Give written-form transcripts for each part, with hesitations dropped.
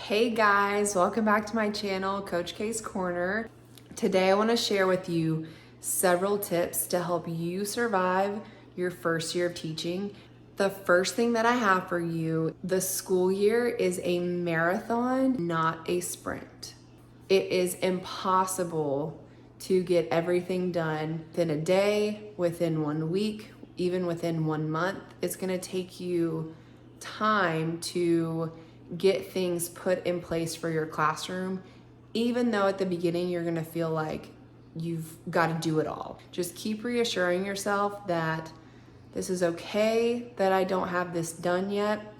Hey guys, welcome back to my channel, Coach K's Corner. Today I want to share with you several tips to help you survive your first year of teaching. The first thing that I have for you, the school year is a marathon, not a sprint. It is impossible to get everything done within a day, within 1 week, even within 1 month. It's going to take you time to get things put in place for your classroom, even though at the beginning you're going to feel like you've got to do it all. Just keep reassuring yourself that this is okay, that I don't have this done yet,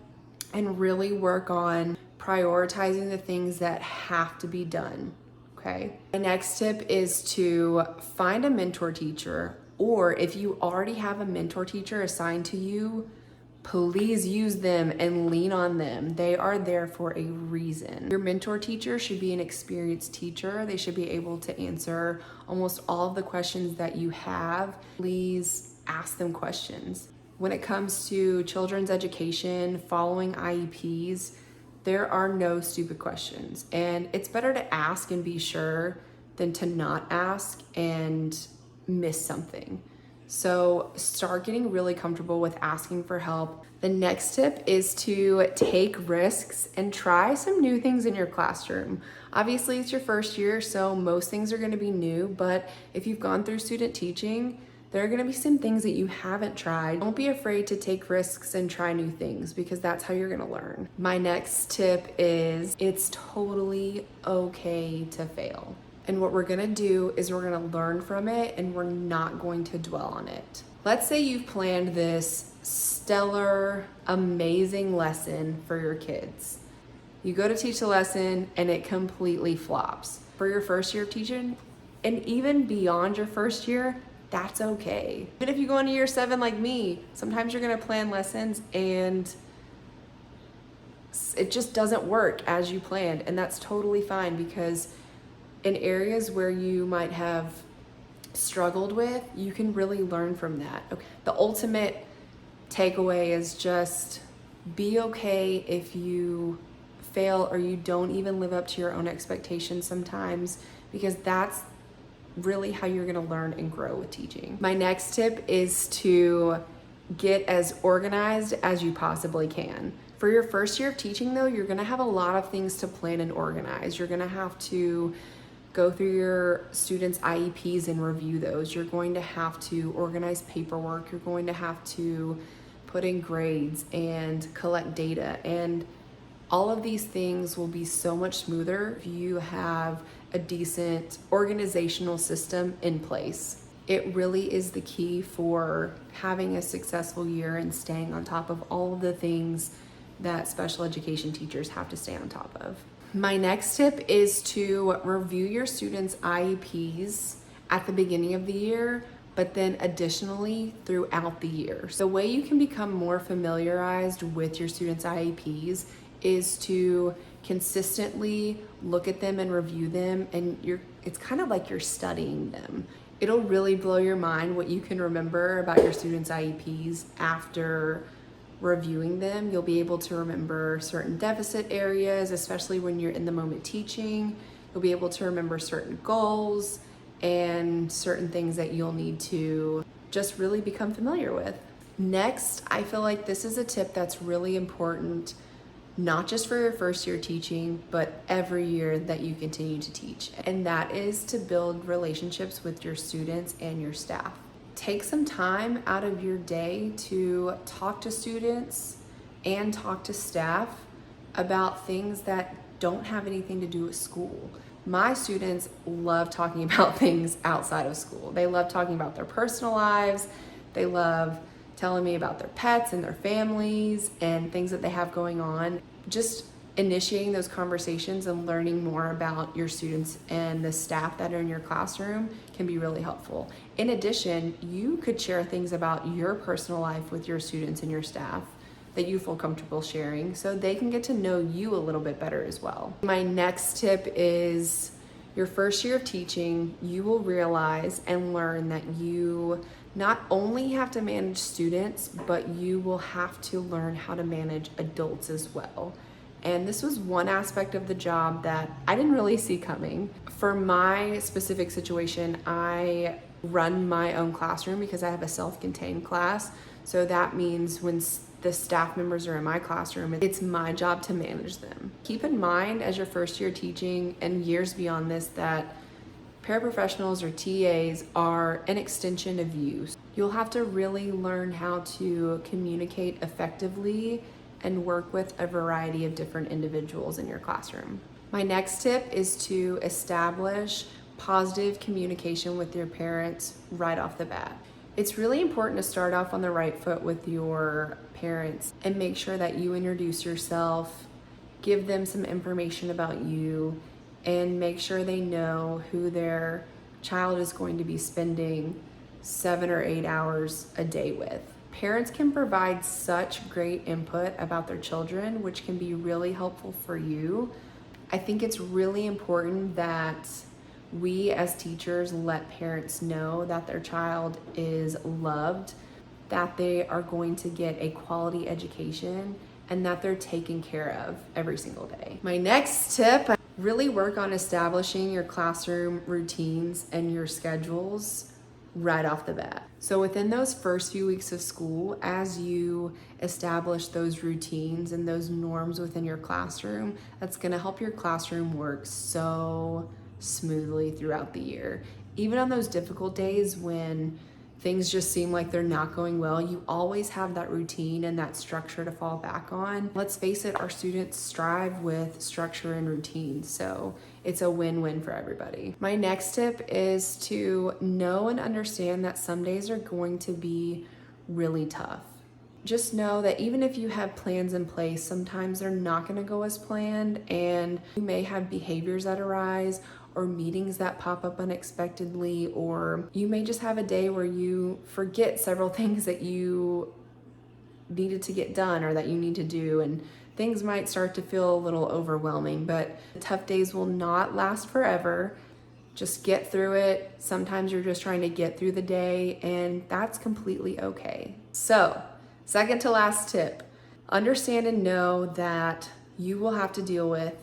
and really work on prioritizing the things that have to be done, okay? My next tip is to find a mentor teacher, or if you already have a mentor teacher assigned to you, please use them and lean on them. They are there for a reason. Your mentor teacher should be an experienced teacher. They should be able to answer almost all of the questions that you have. Please ask them questions. When it comes to children's education, following IEPs, there are no stupid questions. And it's better to ask and be sure than to not ask and miss something. So start getting really comfortable with asking for help. The next tip is to take risks and try some new things in your classroom. Obviously, it's your first year, so most things are going to be new, but if you've gone through student teaching, there are going to be some things that you haven't tried. Don't be afraid to take risks and try new things because that's how you're going to learn. My next tip is it's totally okay to fail. And what we're gonna do is we're gonna learn from it and we're not going to dwell on it. Let's say you've planned this stellar, amazing lesson for your kids. You go to teach the lesson and it completely flops. For your first year of teaching, and even beyond your first year, that's okay. Even if you go into year 7 like me, sometimes you're gonna plan lessons and it just doesn't work as you planned, and that's totally fine because in areas where you might have struggled with, you can really learn from that. Okay. The ultimate takeaway is just be okay if you fail or you don't even live up to your own expectations sometimes, because that's really how you're gonna learn and grow with teaching. My next tip is to get as organized as you possibly can. For your first year of teaching though, you're gonna have a lot of things to plan and organize. You're gonna have to go through your students' IEPs and review those. You're going to have to organize paperwork. You're going to have to put in grades and collect data. And all of these things will be so much smoother if you have a decent organizational system in place. It really is the key for having a successful year and staying on top of all of the things that special education teachers have to stay on top of. My next tip is to review your students' IEPs at the beginning of the year, but then additionally throughout the year. So the way you can become more familiarized with your students' IEPs is to consistently look at them and review them, and it's kind of like you're studying them. It'll really blow your mind what you can remember about your students' IEPs after reviewing them. You'll be able to remember certain deficit areas, especially when you're in the moment teaching. You'll be able to remember certain goals and certain things that you'll need to just really become familiar with. Next, I feel like this is a tip that's really important, not just for your first year teaching, but every year that you continue to teach. And that is to build relationships with your students and your staff. Take some time out of your day to talk to students and talk to staff about things that don't have anything to do with school. My students love talking about things outside of school. They love talking about their personal lives. They love telling me about their pets and their families and things that they have going on. Just initiating those conversations and learning more about your students and the staff that are in your classroom can be really helpful. In addition, you could share things about your personal life with your students and your staff that you feel comfortable sharing so they can get to know you a little bit better as well. My next tip is your first year of teaching, you will realize and learn that you not only have to manage students, but you will have to learn how to manage adults as well. And this was one aspect of the job that I didn't really see coming. For my specific situation, I run my own classroom because I have a self-contained class. So that means when the staff members are in my classroom, it's my job to manage them. Keep in mind as your first year teaching and years beyond this that paraprofessionals or TAs are an extension of you. You'll have to really learn how to communicate effectively and work with a variety of different individuals in your classroom. My next tip is to establish positive communication with your parents right off the bat. It's really important to start off on the right foot with your parents and make sure that you introduce yourself, give them some information about you, and make sure they know who their child is going to be spending 7 or 8 hours a day with. Parents can provide such great input about their children, which can be really helpful for you. I think it's really important that we as teachers let parents know that their child is loved, that they are going to get a quality education, and that they're taken care of every single day. My next tip, really work on establishing your classroom routines and your schedules right off the bat. So within those first few weeks of school, as you establish those routines and those norms within your classroom, that's gonna help your classroom work so smoothly throughout the year. Even on those difficult days when things just seem like they're not going well, you always have that routine and that structure to fall back on. Let's face it, our students strive with structure and routine, so it's a win-win for everybody. My next tip is to know and understand that some days are going to be really tough. Just know that even if you have plans in place, sometimes they're not gonna go as planned, and you may have behaviors that arise or meetings that pop up unexpectedly, or you may just have a day where you forget several things that you needed to get done or that you need to do, and things might start to feel a little overwhelming, but tough days will not last forever. Just get through it. Sometimes you're just trying to get through the day, and that's completely okay. So, second to last tip, understand and know that you will have to deal with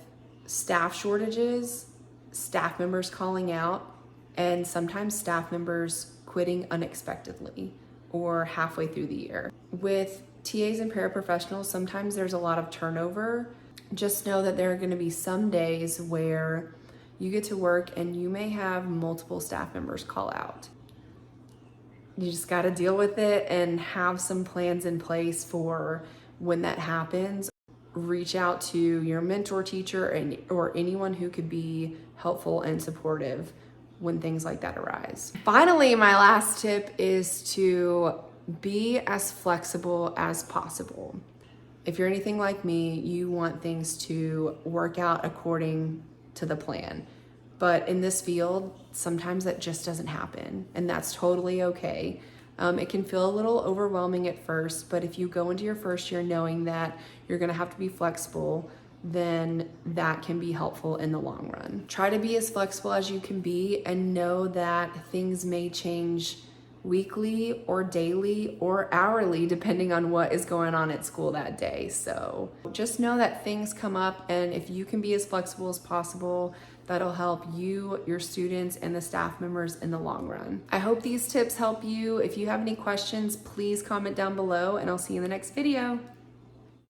staff shortages, staff members calling out, and sometimes staff members quitting unexpectedly or halfway through the year. With TAs and paraprofessionals, sometimes there's a lot of turnover. Just know that there are going to be some days where you get to work and you may have multiple staff members call out. You just got to deal with it and have some plans in place for when that happens. Reach out to your mentor teacher or anyone who could be helpful and supportive when things like that arise. Finally, my last tip is to be as flexible as possible. If you're anything like me, you want things to work out according to the plan. But in this field, sometimes that just doesn't happen, and that's totally okay. It can feel a little overwhelming at first, but if you go into your first year knowing that you're gonna have to be flexible, then that can be helpful in the long run. Try to be as flexible as you can be and know that things may change weekly or daily or hourly depending on what is going on at school that day. So just know that things come up, and if you can be as flexible as possible, that'll help you, your students, and the staff members in the long run. I hope these tips help you. If you have any questions, please comment down below, and I'll see you in the next video.